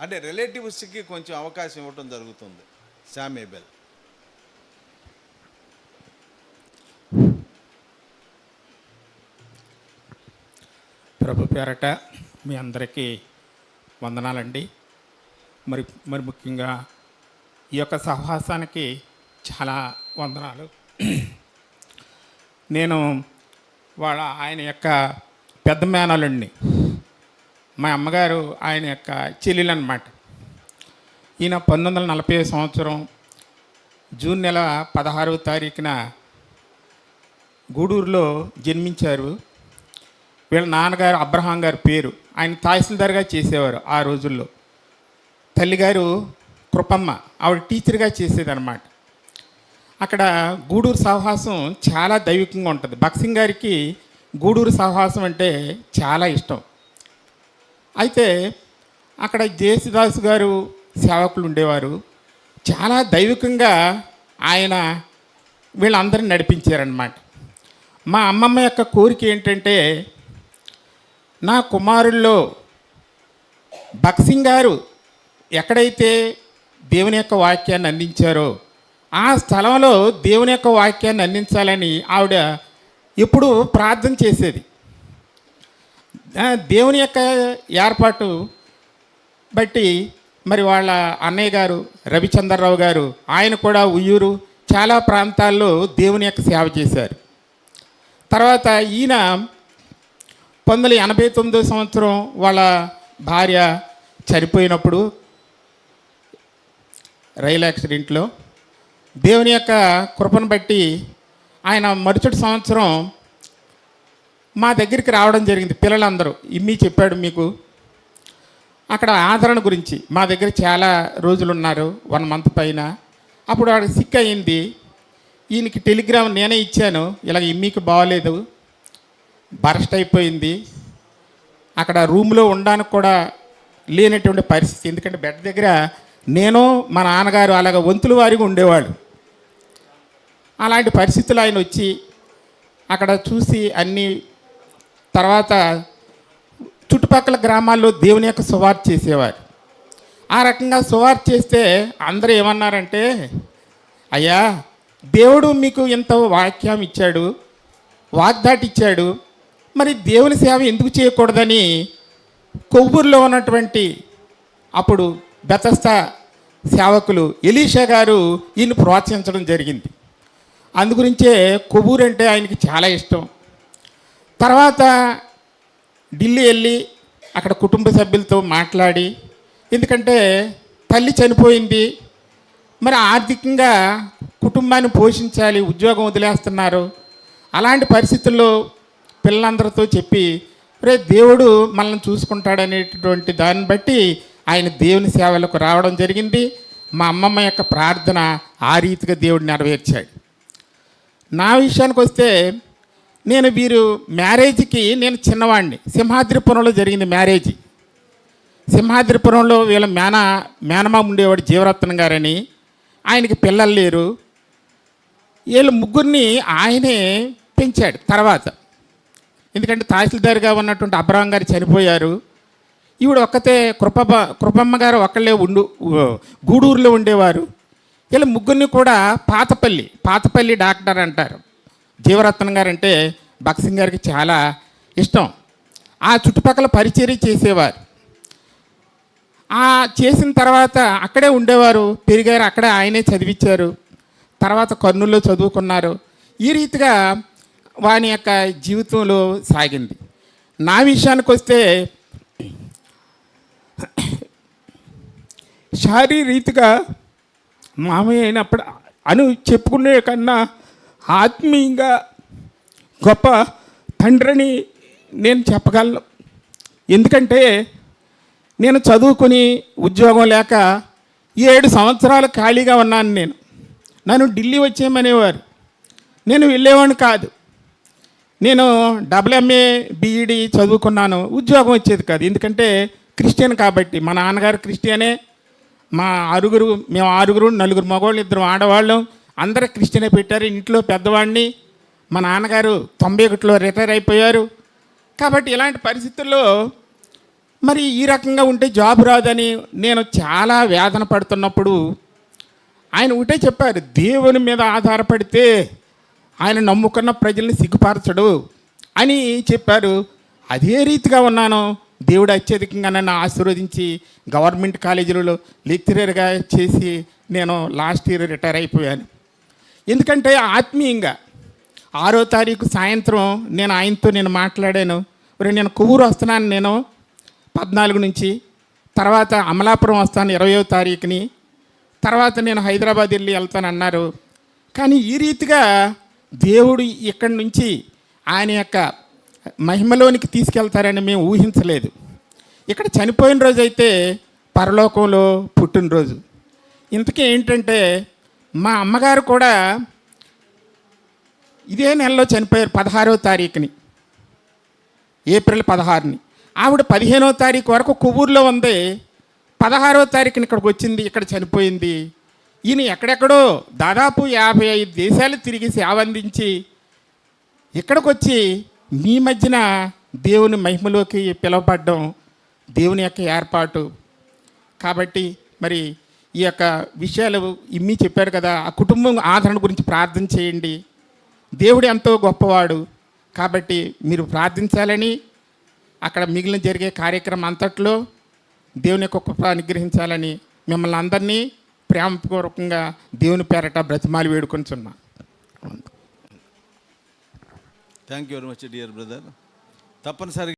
అంటే రిలేటివ్స్కి కొంచెం అవకాశం ఇవ్వటం జరుగుతుంది శామ్యూయల్. ప్రభు పేరట మీ అందరికీ వందనాలండి. మరి మరి ముఖ్యంగా ఈ యొక్క సహవాసానికి చాలా వందనాలు. నేను ఆయన యొక్క పెద్ద మేనలుండి, మా అమ్మగారు ఆయన యొక్క చెల్లెలు అన్నమాట. ఈయన 1940 సంవత్సరం జూన్ నెల 16వ తారీఖున గూడూరులో జన్మించారు. వీళ్ళ నాన్నగారు అబ్రహాం గారి పేరు. ఆయన తహసీల్దార్గా చేసేవారు ఆ రోజుల్లో. తల్లిగారు కృపమ్మ, ఆవిడ టీచర్గా చేసేదన్నమాట. అక్కడ గూడూరు సహవాసం చాలా దైవికంగా ఉంటుంది. భక్సింగ్ గారికి గూడూరు సహవాసం అంటే చాలా ఇష్టం. అయితే అక్కడ జేసుదాసు గారు సేవకులు ఉండేవారు. చాలా దైవికంగా ఆయన వీళ్ళందరినీ నడిపించారన్నమాట. మా అమ్మమ్మ యొక్క కోరిక ఏంటంటే, నా కుమారుల్లో భక్సింగ్ గారు ఎక్కడైతే దేవుని యొక్క వాక్యాన్ని అందించారో ఆ స్థలంలో దేవుని యొక్క వాక్యాన్ని అందించాలని ఆవిడ ఎప్పుడూ ప్రార్థన చేసేది. దేవుని యొక్క ఏర్పాటు బట్టి మరి వాళ్ళ అన్నయ్య గారు రవిచంద్రరావు గారు, ఆయన కూడా ఉయ్యూరు చాలా ప్రాంతాల్లో దేవుని యొక్క సేవ చేశారు. తర్వాత ఈయన 1989 సంవత్సరం వాళ్ళ భార్య చనిపోయినప్పుడు రైలు యాక్సిడెంట్లో దేవుని యొక్క కృపను బట్టి ఆయన మరుసటి సంవత్సరం మా దగ్గరికి రావడం జరిగింది. పిల్లలందరూ ఇమ్మీ చెప్పాడు మీకు అక్కడ ఆదరణ గురించి. మా దగ్గర చాలా రోజులు ఉన్నారు, 1 మంత్ పైన. అప్పుడు ఆవిడ సిక్ అయింది. ఈయనకి టెలిగ్రామ్ నేనే ఇచ్చాను, ఇలా ఇమ్మీకి బాగోలేదు, బరస్ట్ అయిపోయింది, అక్కడ రూమ్లో ఉండడానికి కూడా లేనటువంటి పరిస్థితి. ఎందుకంటే బెడ్ దగ్గర నేను మా నాన్నగారు అలాగ వంతుల వారిగా ఉండేవాళ్ళు. అలాంటి పరిస్థితులు ఆయన వచ్చి అక్కడ చూసి అన్ని తర్వాత చుట్టుపక్కల గ్రామాల్లో దేవుని యొక్క సువార్త చేసేవారు. ఆ రకంగా సువార్త చేస్తే అందరూ ఏమన్నారంటే, అయ్యా దేవుడు మీకు ఇంత వాక్యం ఇచ్చాడు, వాగ్దాటి ఇచ్చాడు, మరి దేవుని సేవ ఎందుకు చేయకూడదని కొవ్వూరులో ఉన్నటువంటి అప్పుడు బెతస్తా సేవకులు ఎలీషా గారు ఈయన ప్రోత్సహించడం జరిగింది. అందుగురించే కొవ్వూరు అంటే ఆయనకి చాలా ఇష్టం. తర్వాత ఢిల్లీ వెళ్ళి అక్కడ కుటుంబ సభ్యులతో మాట్లాడి, ఎందుకంటే తల్లి చనిపోయింది, మరి ఆర్థికంగా కుటుంబాన్ని పోషించాలి, ఉద్యోగం వదిలేస్తున్నారు. అలాంటి పరిస్థితుల్లో పిల్లలందరితో చెప్పి, రే దేవుడు మనల్ని చూసుకుంటాడనేటటువంటి దాన్ని బట్టి ఆయన దేవుని సేవలకు రావడం జరిగింది. మా అమ్మమ్మ యొక్క ప్రార్థన ఆ రీతిగా దేవుడు నెరవేర్చాడు. నా విషయానికి వస్తే, నేను వీరు మ్యారేజ్కి నేను చిన్నవాడిని. సింహాద్రిపురంలో జరిగింది మ్యారేజ్. సింహాద్రిపురంలో వీళ్ళ మేనమామ ఉండేవాడు జీవరత్నం గారని, ఆయనకి పిల్లలు లేరు. వీళ్ళు ముగ్గురిని ఆయనే పెంచాడు తర్వాత. ఎందుకంటే తహసీల్దార్గా ఉన్నటువంటి అబ్రహాం గారు చనిపోయారు. ఈవిడ ఒక్కతే కృపమ్మ గారు ఒక్కళ్ళే గూడూరులో ఉండేవారు. వీళ్ళ ముగ్గురిని కూడా పాతపల్లి డాక్టర్ అంటారు. జీవరత్నం గారు అంటే భక్సింగ్ గారికి చాలా ఇష్టం. ఆ చుట్టుపక్కల పరిచర్య చేసేవారు. ఆ చేసిన తర్వాత అక్కడే ఉండేవారు, పెరిగారు, అక్కడే ఆయనే చదివించారు. తర్వాత కర్నూలులో చదువుకున్నారు. ఈ రీతిగా వాని యొక్క జీవితంలో సాగింది. నా విషయానికి వస్తే, శారీరరీతిగా మామయ్య అయినప్పుడు అని చెప్పుకునే కన్నా ఆత్మీయంగా గొప్ప తండ్రిని నేను చెప్పగలను. ఎందుకంటే నేను చదువుకుని ఉద్యోగం లేక 7 సంవత్సరాలు ఖాళీగా ఉన్నాను. నన్ను ఢిల్లీ వచ్చేయమనేవారు, నేను వెళ్ళేవాడిని కాదు. నేను MA BEd చదువుకున్నాను, ఉద్యోగం వచ్చేది కాదు. ఎందుకంటే క్రిస్టియన్ కాబట్టి. మా నాన్నగారు క్రిస్టియనే, మేము 6 4 మగవాళ్ళు 2 ఆడవాళ్ళం, అందరూ క్రిస్టియనే పెట్టారు. ఇంట్లో పెద్దవాడిని. మా నాన్నగారు 91లో రిటైర్ అయిపోయారు. కాబట్టి ఇలాంటి పరిస్థితుల్లో మరి ఈ రకంగా ఉంటే జాబ్ రాదని నేను చాలా వేదన పడుతున్నప్పుడు ఆయన ఒకటే చెప్పారు, దేవుని మీద ఆధారపడితే ఆయన నమ్ముకున్న ప్రజల్ని సిగ్గుపరచడు అని చెప్పారు. అదే రీతిగా ఉన్నాను. దేవుడు అత్యధికంగా నన్ను ఆశీర్వదించి గవర్నమెంట్ కాలేజీలలో లెక్చరర్గా చేసి నేను లాస్ట్ ఇయర్ రిటైర్ అయిపోయాను. ఎందుకంటే ఆత్మీయంగా 6వ తారీఖు సాయంత్రం నేను ఆయనతో మాట్లాడాను. నేను కొవ్వూరు వస్తున్నాను, నేను 14 నుంచి, తర్వాత అమలాపురం వస్తాను 20వ తారీఖుని, తర్వాత నేను హైదరాబాద్ వెళ్ళి వెళ్తానన్నారు. కానీ ఈ రీతిగా దేవుడు ఇక్కడి నుంచి ఆయన యొక్క మహిమలోనికి తీసుకెళ్తారని మేము ఊహించలేదు. ఇక్కడ చనిపోయిన రోజు అయితే పరలోకంలో పుట్టినరోజు. ఇంతకీ ఏంటంటే మా అమ్మగారు కూడా ఇదే నెలలో చనిపోయారు 16వ తారీఖుని, ఏప్రిల్ 16ని. ఆవిడ 15వ తారీఖు వరకు కొవ్వూరులో ఉంది, 16వ తారీఖుని ఇక్కడికి వచ్చింది, ఇక్కడ చనిపోయింది. ఈయన ఎక్కడెక్కడో దాదాపు 55 దేశాలు తిరిగి సేవ అందించి ఇక్కడికి వచ్చి మీ మధ్యన దేవుని మహిమలోకి పిలువబడ్డం దేవుని యొక్క ఏర్పాటు. కాబట్టి మరి ఈ యొక్క విషయాలు ఇమ్మి చెప్పారు కదా, ఆ కుటుంబం ఆదరణ గురించి ప్రార్థన చేయండి. దేవుడు ఎంతో గొప్పవాడు కాబట్టి మీరు ప్రార్థించాలని, అక్కడ మిగిలిన జరిగే కార్యక్రమం అంతట్లో దేవుని యొక్క కృప అనుగ్రహించాలని మిమ్మల్ని అందరినీ ప్రేమపూర్వకంగా దేవుని పేరట బ్రతిమాలి వేడుకొనిచున్నాను. Thank you very much dear brother. తప్పనిసరిగా